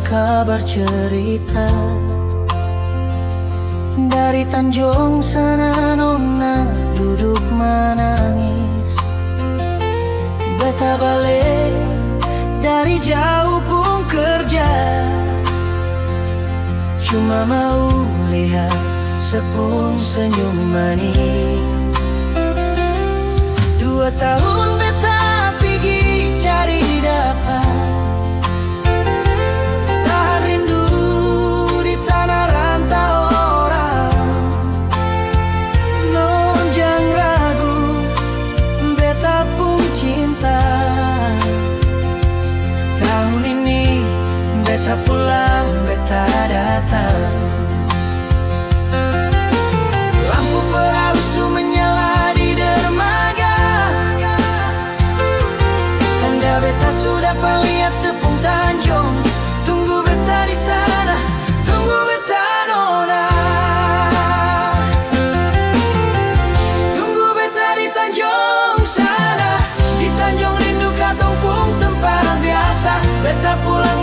kabar cerita dari Tanjung sana, nona duduk menangis. Beta balik dari jauh pun kerja, cuma mau lihat sepung senyum manis. 2 tahun beta pergi cari dapat, tahan rindu di tanah rantau orang. Non jangan ragu, beta pun cinta. Tahun ini beta pulang, beta datang. Lampu perahu su menyala di dermaga, tanda beta sudah lihat sepung Tanjung. Tunggu beta di sana, tunggu beta nona. Tunggu beta di Tanjung sana, di Tanjung rindu katong pung tempat biasa. Beta pulang